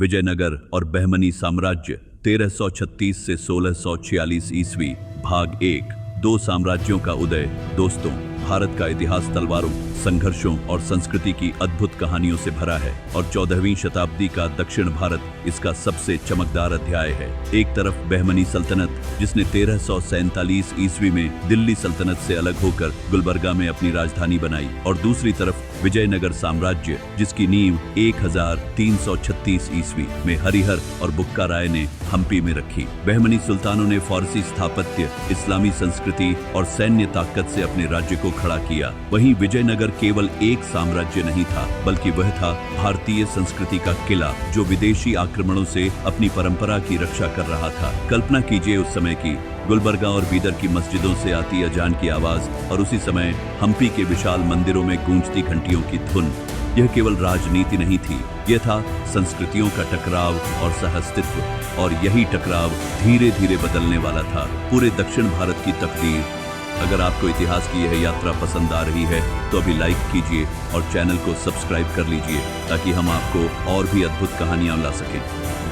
विजयनगर और बहमनी साम्राज्य 1336 से 1646 ईस्वी। भाग 1। दो साम्राज्यों का उदय। दोस्तों, भारत का इतिहास तलवारों, संघर्षों और संस्कृति की अद्भुत कहानियों से भरा है और 14वीं शताब्दी का दक्षिण भारत इसका सबसे चमकदार अध्याय है। एक तरफ बहमनी सल्तनत, जिसने 1347 ईस्वी में दिल्ली सल्तनत से अलग होकर गुलबर्गा में अपनी राजधानी बनाई, और दूसरी तरफ विजयनगर साम्राज्य, जिसकी नींव 1336 ईस्वी में हरिहर और बुक्का राय ने हम्पी में रखी। बहमनी सुल्तानों ने फारसी स्थापत्य, इस्लामी संस्कृति और सैन्य ताकत से अपने राज्य को खड़ा किया। वहीं विजयनगर केवल एक साम्राज्य नहीं था, बल्कि वह था भारतीय संस्कृति का किला, जो विदेशी आक्रमणों से अपनी परंपरा की रक्षा कर रहा था। कल्पना कीजिए उस समय की गुलबर्गा और बीदर की मस्जिदों से आती अजान की आवाज, और उसी समय हम्पी के विशाल मंदिरों में गूंजती घंटियों की धुन। यह केवल राजनीति नहीं थी, यह था संस्कृतियों का टकराव और सहअस्तित्व, और यही टकराव धीरे धीरे बदलने वाला था पूरे दक्षिण भारत की तकदीर। अगर आपको इतिहास की यह यात्रा पसंद आ रही है तो अभी लाइक कीजिए और चैनल को सब्सक्राइब कर लीजिए, ताकि हम आपको और भी अद्भुत कहानियां ला सकें।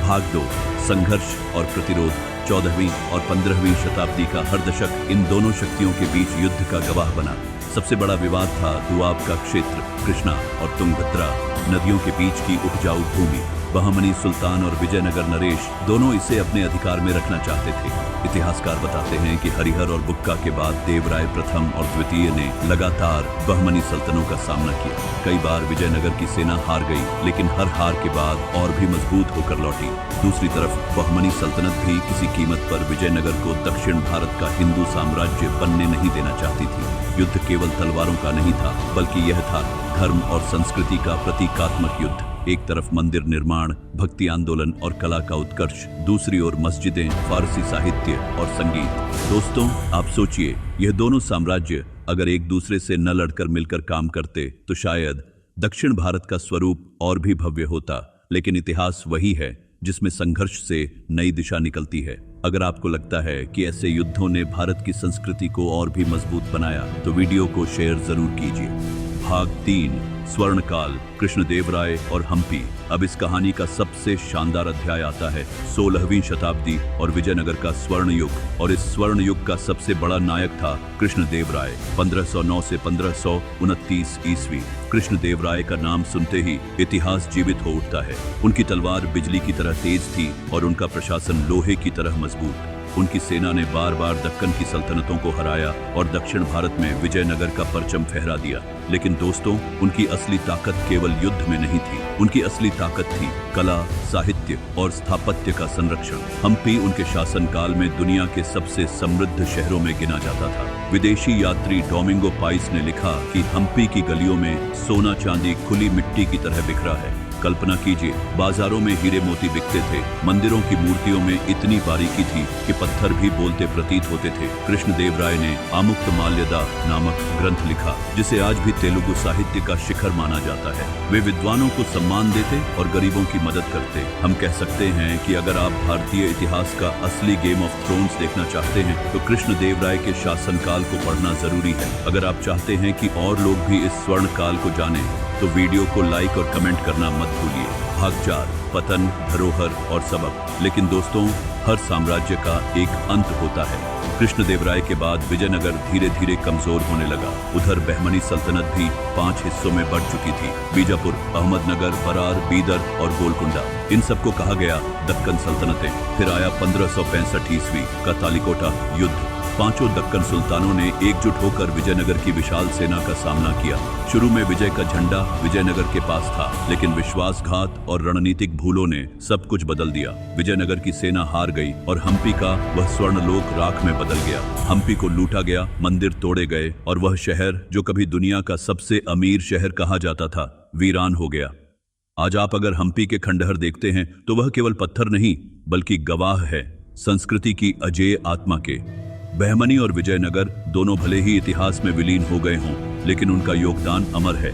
भाग 2। संघर्ष और प्रतिरोध। 14वीं और 15वीं शताब्दी का हर दशक इन दोनों शक्तियों के बीच युद्ध का गवाह बना। सबसे बड़ा विवाद था दुआब का क्षेत्र, कृष्णा और तुंगभद्रा नदियों के बीच की उपजाऊ भूमि। बहमनी सुल्तान और विजयनगर नरेश दोनों इसे अपने अधिकार में रखना चाहते थे। इतिहासकार बताते हैं कि हरिहर और बुक्का के बाद देवराय प्रथम और द्वितीय ने लगातार बहमनी सल्तनों का सामना किया। कई बार विजयनगर की सेना हार गई, लेकिन हर हार के बाद और भी मजबूत होकर लौटी। दूसरी तरफ बहमनी सल्तनत भी किसी कीमत पर विजयनगर को दक्षिण भारत का हिंदू साम्राज्य बनने नहीं देना चाहती थी। युद्ध केवल तलवारों का नहीं था, बल्कि यह था धर्म और संस्कृति का प्रतीकात्मक युद्ध। एक तरफ मंदिर निर्माण, भक्ति आंदोलन और कला का उत्कर्ष, दूसरी ओर मस्जिदें, फारसी साहित्य और संगीत। दोस्तों, आप सोचिए, यह दोनों साम्राज्य अगर एक दूसरे से न लड़कर मिलकर काम करते तो शायद दक्षिण भारत का स्वरूप और भी भव्य होता। लेकिन इतिहास वही है जिसमें संघर्ष से नई दिशा निकलती है। अगर आपको लगता है कि ऐसे युद्धों ने भारत की संस्कृति को और भी मजबूत बनाया, तो वीडियो को शेयर जरूर कीजिए। भाग 3। स्वर्णकाल, कृष्णदेवराय और हम्पी। अब इस कहानी का सबसे शानदार अध्याय आता है 16वीं शताब्दी और विजयनगर का स्वर्ण युग। और इस स्वर्ण युग का सबसे बड़ा नायक था कृष्णदेवराय। 1509 से 1529 ईस्वी। कृष्णदेवराय का नाम सुनते ही इतिहास जीवित हो उठता है। उनकी तलवार बिजली की तरह तेज थी और उनका प्रशासन लोहे की तरह मजबूत। उनकी सेना ने बार बार दक्कन की सल्तनतों को हराया और दक्षिण भारत में विजयनगर का परचम फहरा दिया। लेकिन दोस्तों, उनकी असली ताकत केवल युद्ध में नहीं थी। उनकी असली ताकत थी कला, साहित्य और स्थापत्य का संरक्षण। हम्पी उनके शासनकाल में दुनिया के सबसे समृद्ध शहरों में गिना जाता था। विदेशी यात्री डोमिंगो पाइस ने लिखा कि हम्पी की गलियों में सोना चांदी खुली मिट्टी की तरह बिखरा है। कल्पना कीजिए, बाजारों में हीरे मोती बिकते थे, मंदिरों की मूर्तियों में इतनी बारीकी थी कि पत्थर भी बोलते प्रतीत होते थे। कृष्णदेवराय ने आमुक्तमाल्यदा नामक ग्रंथ लिखा, जिसे आज भी तेलुगु साहित्य का शिखर माना जाता है। वे विद्वानों को सम्मान देते और गरीबों की मदद करते। हम कह सकते हैं कि अगर आप भारतीय इतिहास का असली गेम ऑफ थ्रोन्स देखना चाहते हैं तो कृष्णदेवराय के शासनकाल को पढ़ना जरूरी है। अगर आप चाहते हैं कि और लोग भी इस स्वर्ण काल को जानें तो वीडियो को लाइक और कमेंट करना मत भूलिए। भाग 4। पतन, धरोहर और सबक। लेकिन दोस्तों, हर साम्राज्य का एक अंत होता है। कृष्णदेवराय के बाद विजयनगर धीरे धीरे कमजोर होने लगा। उधर बहमनी सल्तनत भी 5 हिस्सों में बढ़ चुकी थी। बीजापुर, अहमदनगर, बरार, बीदर और गोलकुंडा, इन सबको कहा गया दक्कन सल्तनतें। फिर आया 1565 ईस्वी का तालिकोटा युद्ध। पांचों दक्कन सुल्तानों ने एकजुट होकर विजयनगर की विशाल सेना का सामना किया। शुरू में विजय का झंडा विजयनगर के पास था, लेकिन विश्वासघात और रणनीतिक भूलों ने सब कुछ बदल दिया। विजयनगर की सेना हार गई और हम्पी का वह स्वर्णलोक राख में बदल गया। हम्पी को लूटा गया, मंदिर तोड़े गए और वह शहर, जो कभी दुनिया का सबसे अमीर शहर कहा जाता था, वीरान हो गया। आज आप अगर हम्पी के खंडहर देखते हैं तो वह केवल पत्थर नहीं, बल्कि गवाह है संस्कृति की अजेय आत्मा के। बहमनी और विजयनगर दोनों भले ही इतिहास में विलीन हो गए हों, लेकिन उनका योगदान अमर है।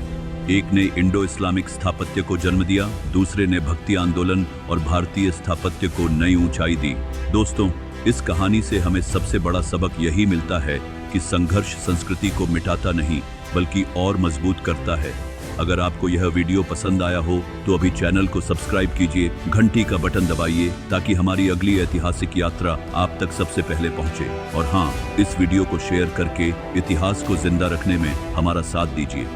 एक ने इंडो इस्लामिक स्थापत्य को जन्म दिया, दूसरे ने भक्ति आंदोलन और भारतीय स्थापत्य को नई ऊंचाई दी। दोस्तों, इस कहानी से हमें सबसे बड़ा सबक यही मिलता है कि संघर्ष संस्कृति को मिटाता नहीं, बल्कि और मजबूत करता है। अगर आपको यह वीडियो पसंद आया हो तो अभी चैनल को सब्सक्राइब कीजिए, घंटी का बटन दबाइए ताकि हमारी अगली ऐतिहासिक यात्रा आप तक सबसे पहले पहुंचे। और हाँ, इस वीडियो को शेयर करके इतिहास को जिंदा रखने में हमारा साथ दीजिए।